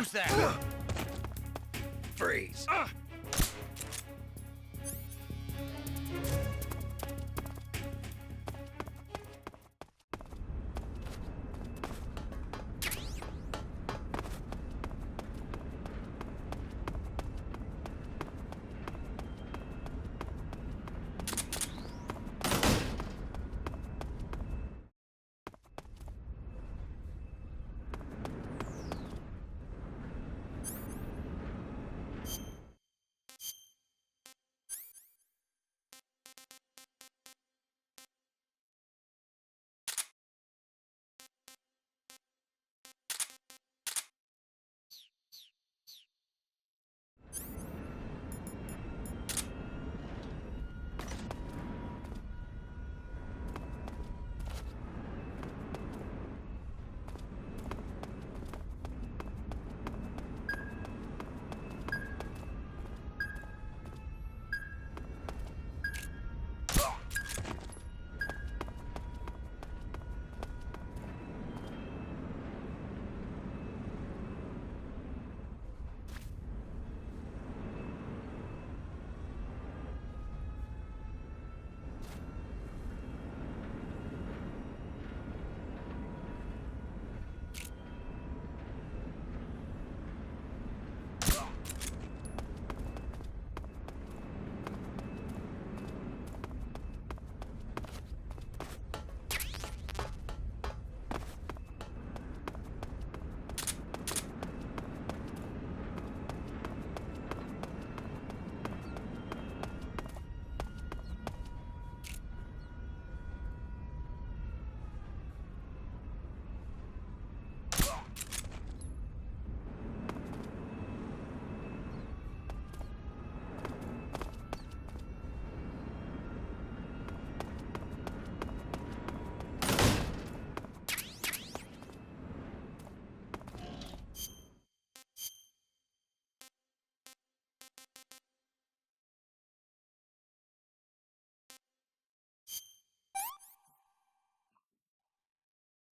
Who's that? Freeze.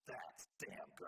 That's damn good.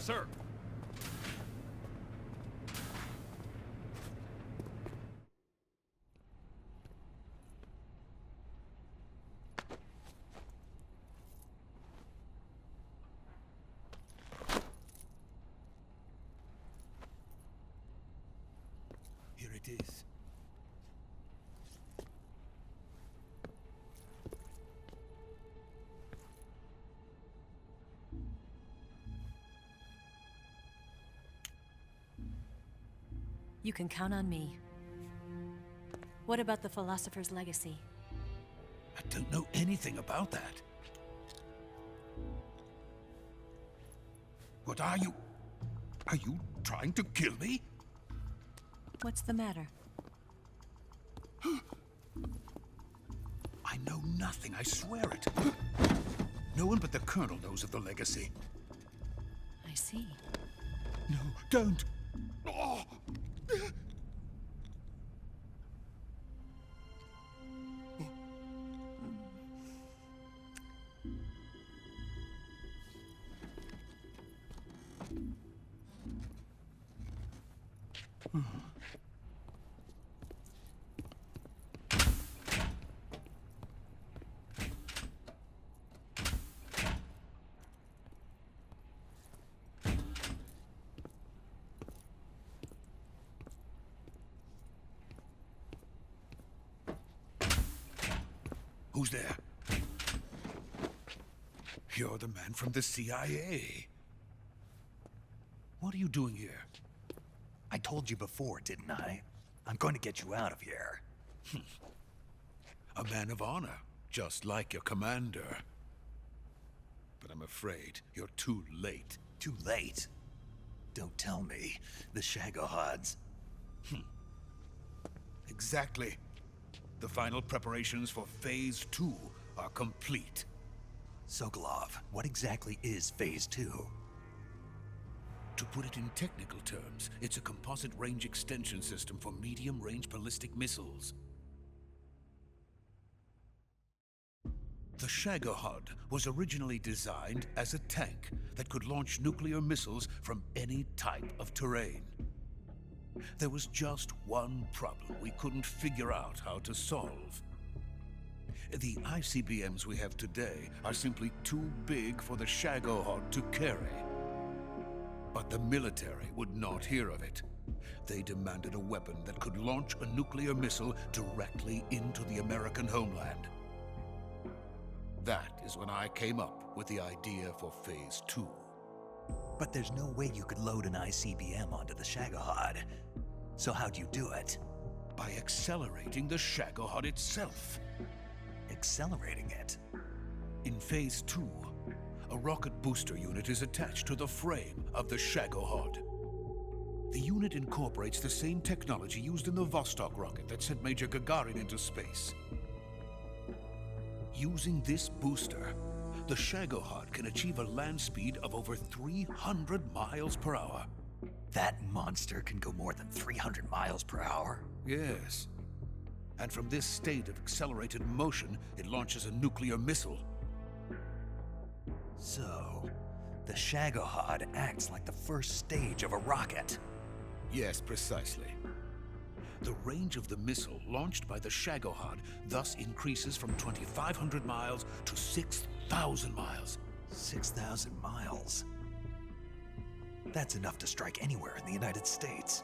sir. Here it is. You can count on me. What about the philosopher's legacy? I don't know anything about that. What are you? Are you trying to kill me? What's the matter? I know nothing, I swear it. No one but the Colonel knows of the legacy. I see. No, don't! Oh. Who's there? You're the man from the CIA. What are you doing here? I told you before, didn't I? I'm going to get you out of here. A man of honor, just like your commander. But I'm afraid you're too late. Too late? Don't tell me. The Shagohods. Exactly. The final preparations for Phase 2 are complete. Sokolov, what exactly is Phase 2? To put it in technical terms, it's a composite range extension system for medium-range ballistic missiles. The Shagohod was originally designed as a tank that could launch nuclear missiles from any type of terrain. There was just one problem we couldn't figure out how to solve. The ICBMs we have today are simply too big for the Shagohod to carry. But the military would not hear of it. They demanded a weapon that could launch a nuclear missile directly into the American homeland. That is when I came up with the idea for Phase 2. But there's no way you could load an ICBM onto the Shagohod. So how'd you do it? By accelerating the Shagohod itself. Accelerating it? In Phase 2, a rocket booster unit is attached to the frame of the Shagohod. The unit incorporates the same technology used in the Vostok rocket that sent Major Gagarin into space. Using this booster, the Shagohod can achieve a land speed of over 300 miles per hour. That monster can go more than 300 miles per hour? Yes. And from this state of accelerated motion, it launches a nuclear missile. So, the Shagohod acts like the first stage of a rocket. Yes, precisely. The range of the missile launched by the Shagohod thus increases from 2,500 miles to 6,000 miles. 6,000 miles? That's enough to strike anywhere in the United States.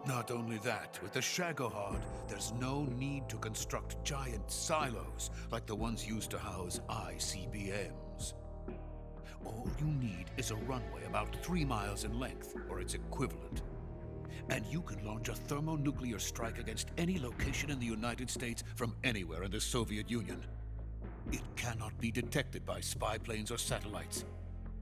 Not only that, with the Shagohod, there's no need to construct giant silos like the ones used to house ICBMs. All you need is a runway about 3 miles in length, or its equivalent. And you can launch a thermonuclear strike against any location in the United States from anywhere in the Soviet Union. It cannot be detected by spy planes or satellites.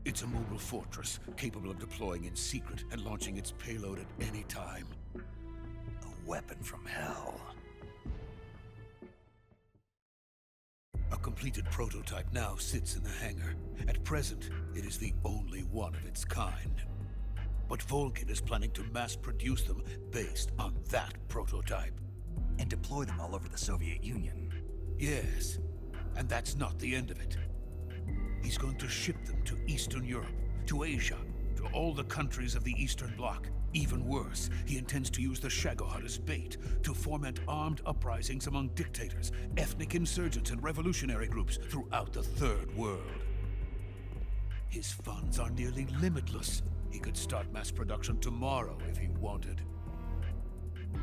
It's a mobile fortress, capable of deploying in secret and launching its payload at any time. A weapon from hell. A completed prototype now sits in the hangar. At present, it is the only one of its kind. But Volgin is planning to mass-produce them based on that prototype. And deploy them all over the Soviet Union. Yes, and that's not the end of it. He's going to ship them to Eastern Europe, to Asia, to all the countries of the Eastern Bloc. Even worse, he intends to use the Shagohod as bait to foment armed uprisings among dictators, ethnic insurgents, and revolutionary groups throughout the Third World. His funds are nearly limitless. He could start mass production tomorrow if he wanted.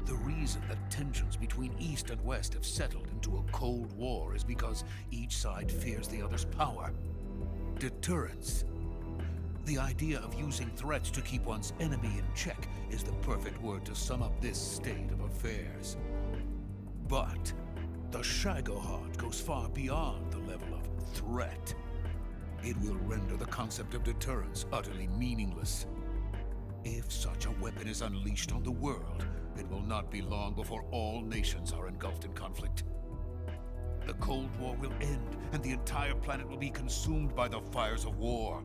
The reason that tensions between East and West have settled into a Cold War is because each side fears the other's power. Deterrence. The idea of using threats to keep one's enemy in check is the perfect word to sum up this state of affairs. But the Shagohod goes far beyond the level of threat. It will render the concept of deterrence utterly meaningless. If such a weapon is unleashed on the world, it will not be long before all nations are engulfed in conflict. The Cold War will end, and the entire planet will be consumed by the fires of war.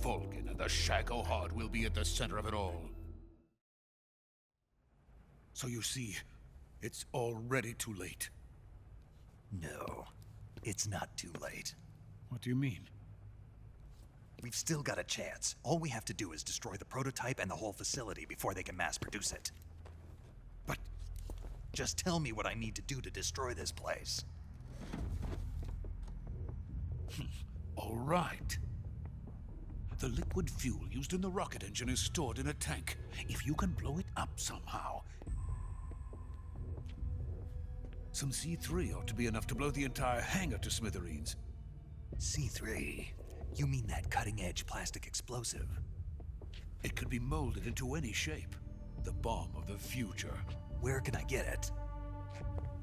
Vulcan and the Shagohod will be at the center of it all. So you see, it's already too late. No, it's not too late. What do you mean? We've still got a chance. All we have to do is destroy the prototype and the whole facility before they can mass produce it. But just tell me what I need to do to destroy this place. all right. The liquid fuel used in the rocket engine is stored in a tank. If you can blow it up somehow, some C3 ought to be enough to blow the entire hangar to smithereens. C3? You mean that cutting-edge plastic explosive? It could be molded into any shape. The bomb of the future. Where can I get it?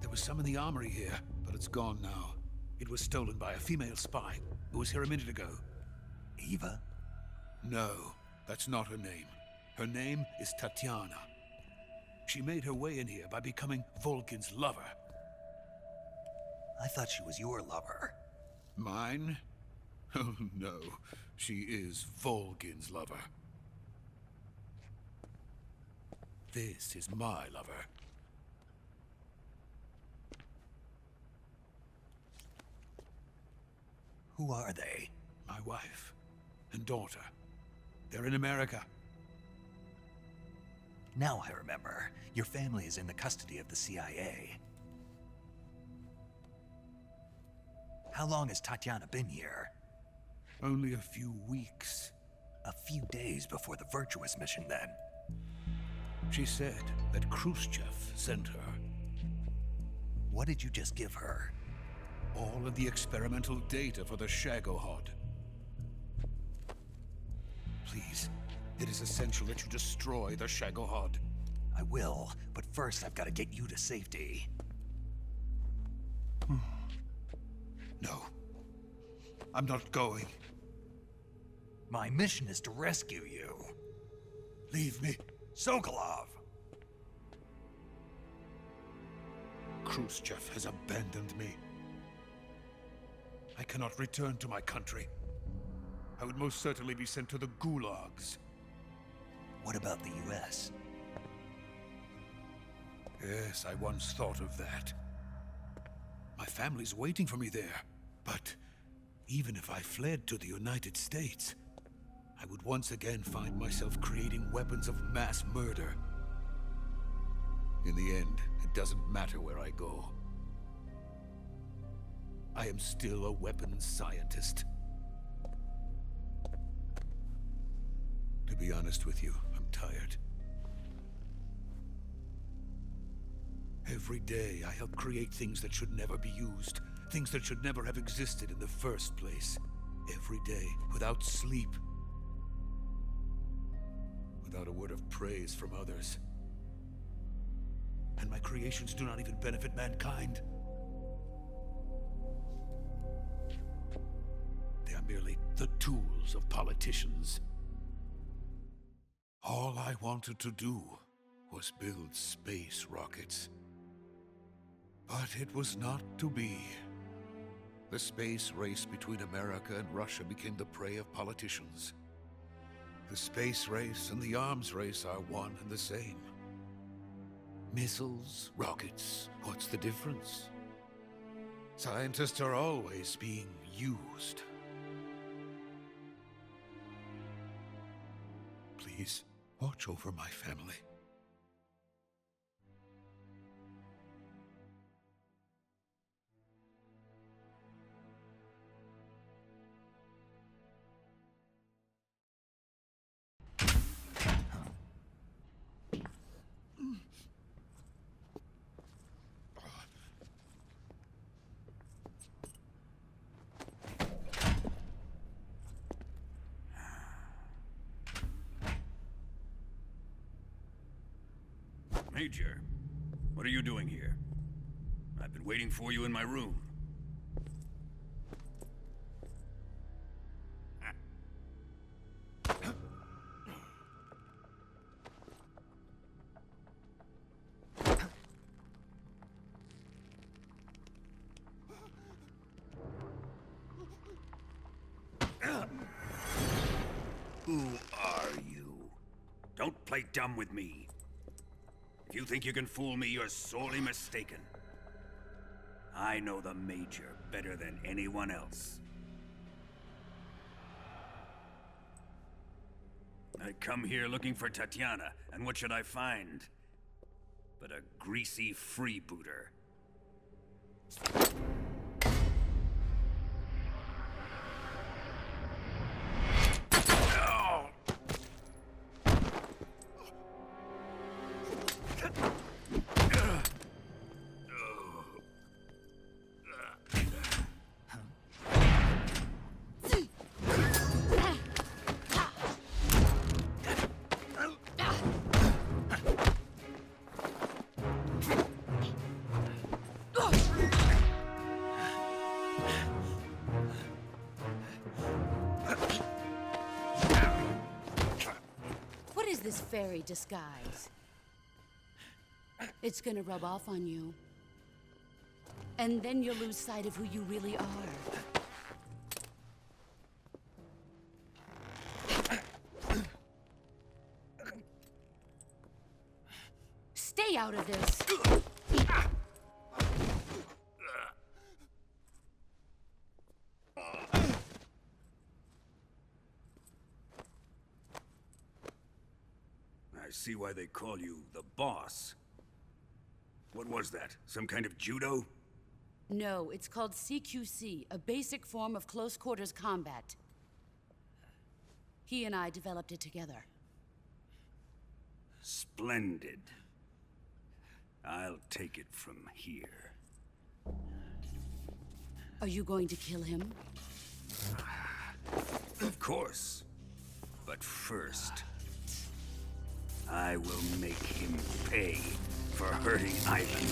There was some in the armory here, but it's gone now. It was stolen by a female spy who was here a minute ago. Eva? No, that's not her name. Her name is Tatiana. She made her way in here by becoming Vulcan's lover. I thought she was your lover. Mine? Oh no, she is Vulcan's lover. This is my lover. Who are they? My wife and daughter. They're in America. Now I remember. Your family is in the custody of the CIA. How long has Tatiana been here? Only a few weeks. A few days before the Virtuous mission, then. She said that Khrushchev sent her. What did you just give her? All of the experimental data for the Shagohod. Please, it is essential that you destroy the Shagohod. I will, but first I've got to get you to safety. No. I'm not going. My mission is to rescue you. Leave me. Sokolov! Khrushchev has abandoned me. I cannot return to my country. I would most certainly be sent to the gulags. What about the US? Yes, I once thought of that. My family's waiting for me there. But even if I fled to the United States, I would once again find myself creating weapons of mass murder. In the end, it doesn't matter where I go. I am still a weapons scientist. To be honest with you, I'm tired. Every day, I help create things that should never be used. Things that should never have existed in the first place. Every day, without sleep. Without a word of praise from others. And my creations do not even benefit mankind. They are merely the tools of politicians. All I wanted to do was build space rockets. But it was not to be. The space race between America and Russia became the prey of politicians. The space race and the arms race are one and the same. Missiles, rockets, what's the difference? Scientists are always being used. Please, watch over my family. Major, what are you doing here? I've been waiting for you in my room. Who are you? Don't play dumb with me. If you think you can fool me, you're sorely mistaken. I know the Major better than anyone else. I come here looking for Tatiana, and what should I find? But a greasy freebooter. What is this fairy disguise? It's gonna rub off on you. And then you'll lose sight of who you really are. Stay out of this! I see why they call you the boss. What was that? Some kind of judo? No, it's called CQC, a basic form of close quarters combat. He and I developed it together. Splendid. I'll take it from here. Are you going to kill him? Of course. But first, I will make him pay for hurting Ivan.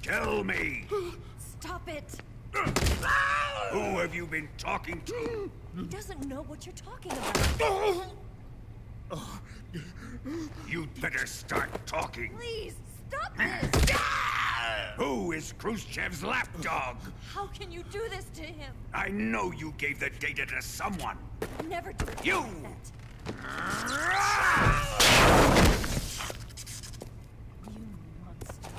Tell me! Stop it! Who have you been talking to? He doesn't know what you're talking about. You'd better start talking. Please, stop this! Who is Khrushchev's lapdog? How can you do this to him? I know you gave the data to someone. Never do You! that. You monster.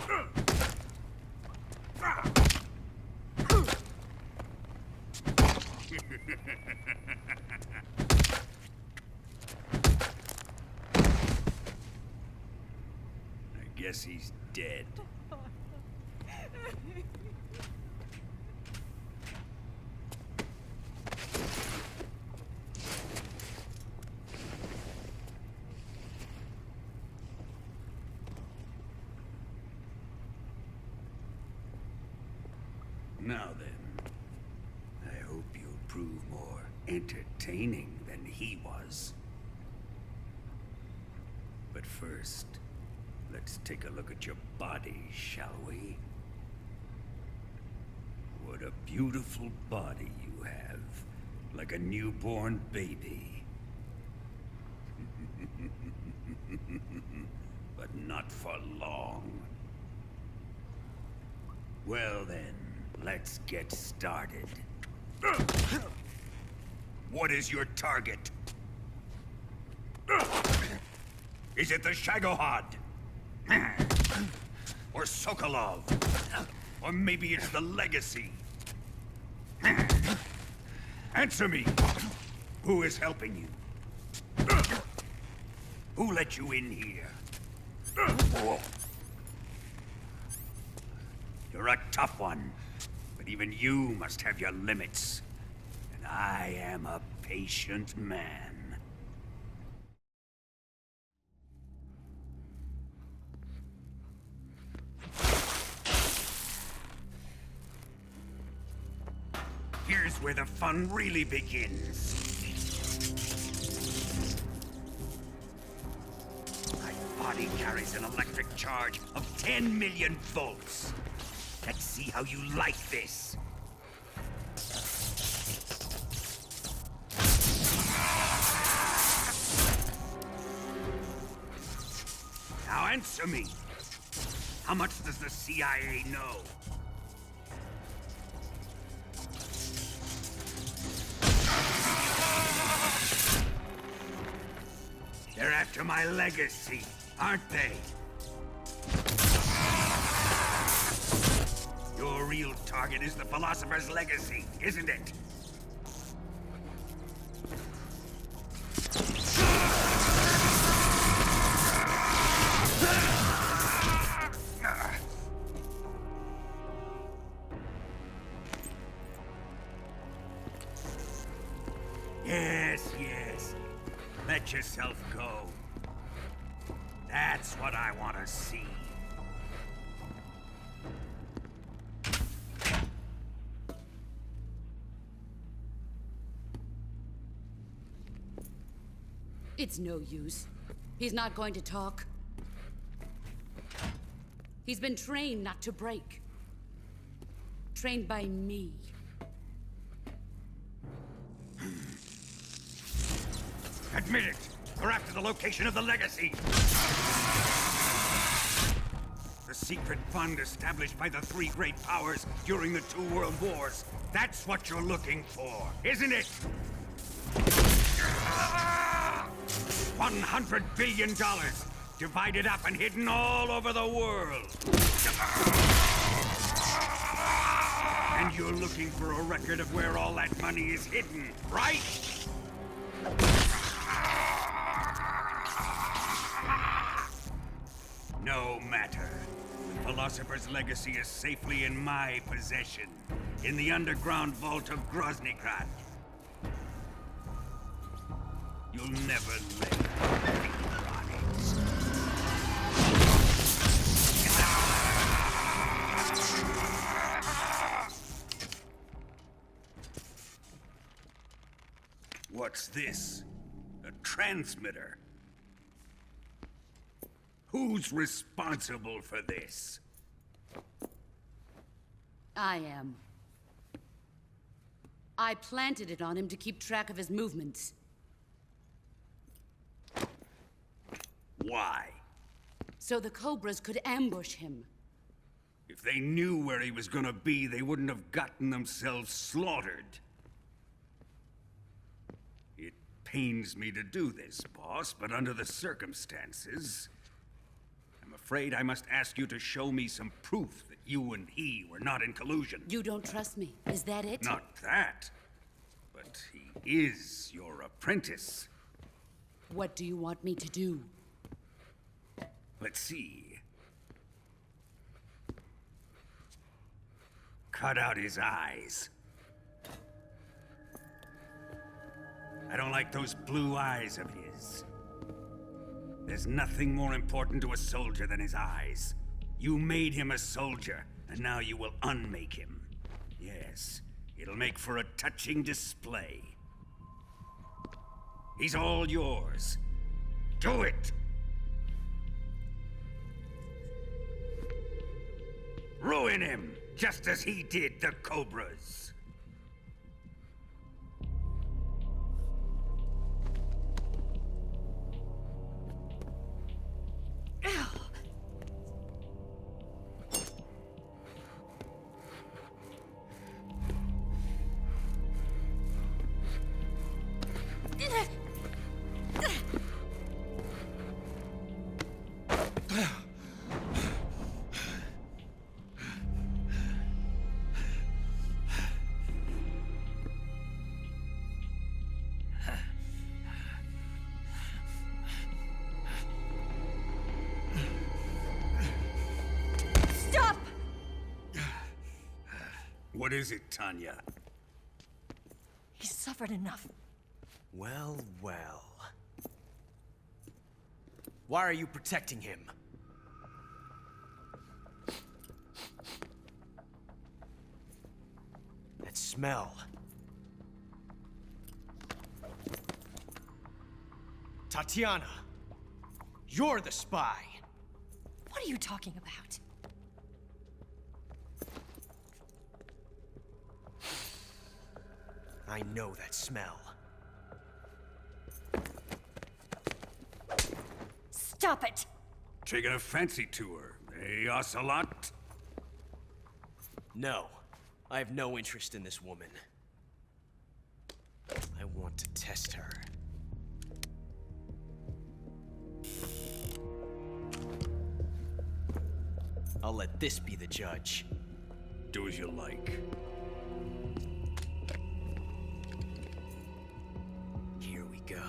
I guess he's dead. Now then, I hope you'll prove more entertaining than he was. But first, let's take a look at your body, shall we? What a beautiful body you have, like a newborn baby. But not for long. Well then, let's get started. What is your target? Is it the Shagohod? Or Sokolov? Or maybe it's the Legacy? Answer me! Who is helping you? Who let you in here? You're a tough one, but even you must have your limits. And I am a patient man. Here's where the fun really begins. My body carries an electric charge of 10 million volts. Let's see how you like this. Now answer me. How much does the CIA know? They're after my legacy, aren't they? Your real target is the Philosopher's Legacy, isn't it? Yes. Let yourself go. That's what I want to see. It's no use. He's not going to talk. He's been trained not to break. Trained by me. Admit it! We're after the location of the Legacy! The secret fund established by the three great powers during the 2 world wars. That's what you're looking for, isn't it? $100 billion, divided up and hidden all over the world. And you're looking for a record of where all that money is hidden, right? No matter. The Philosopher's Legacy is safely in my possession, in the underground vault of Groznygrad. You'll never lay a finger on it. What's this? A transmitter? Who's responsible for this? I am. I planted it on him to keep track of his movements. Why? So the Cobras could ambush him. If they knew where he was gonna be, they wouldn't have gotten themselves slaughtered. It pains me to do this, boss, but under the circumstances, I'm afraid I must ask you to show me some proof that you and he were not in collusion. You don't trust me, is that it? Not that, but he is your apprentice. What do you want me to do? Let's see. Cut out his eyes. I don't like those blue eyes of his. There's nothing more important to a soldier than his eyes. You made him a soldier, and now you will unmake him. Yes, it'll make for a touching display. He's all yours. Do it! Ruin him, just as he did the Cobras. Stop! What is it, Tanya? He's suffered enough. Well, well. Why are you protecting him? That smell. Tatiana, you're the spy. What are you talking about? I know that smell. Stop it! Taking a fancy to her, eh, Ocelot? No, I have no interest in this woman. I want to test her. I'll let this be the judge. Do as you like. Here we go.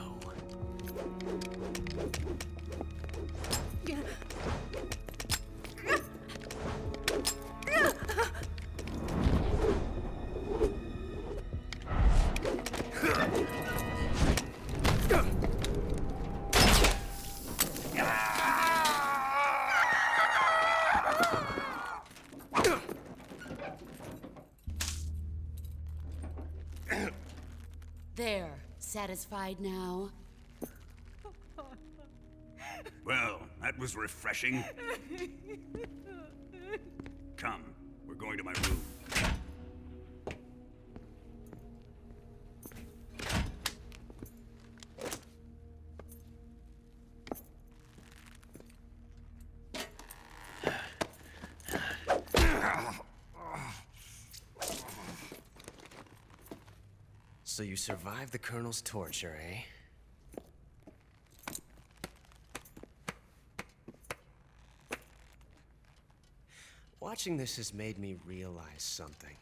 There, satisfied now? Well, that was refreshing. Come, we're going to my room. So you survived the Colonel's torture, eh? Watching this has made me realize something.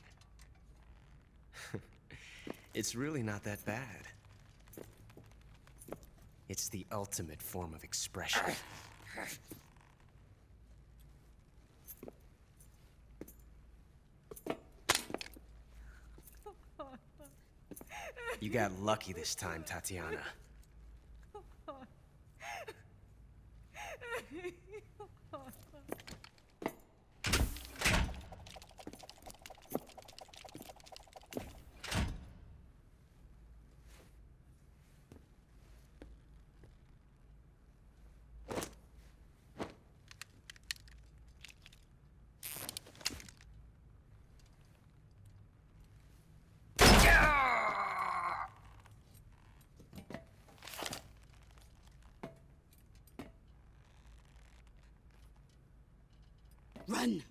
It's really not that bad. It's the ultimate form of expression. You got lucky this time, Tatiana. Run!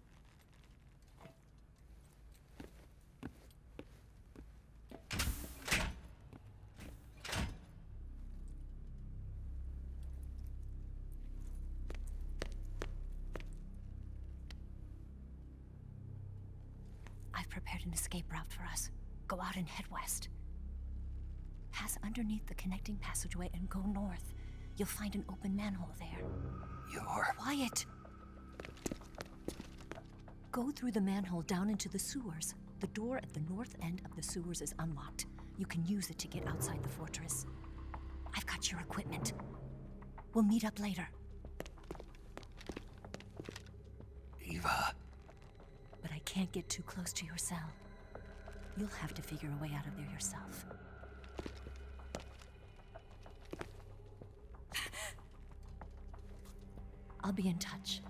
I've prepared an escape route for us. Go out and head west. Pass underneath the connecting passageway and go north. You'll find an open manhole there. You're... Quiet! Go through the manhole down into the sewers. The door at the north end of the sewers is unlocked. You can use it to get outside the fortress. I've got your equipment. We'll meet up later. Eva... But I can't get too close to your cell. You'll have to figure a way out of there yourself. I'll be in touch.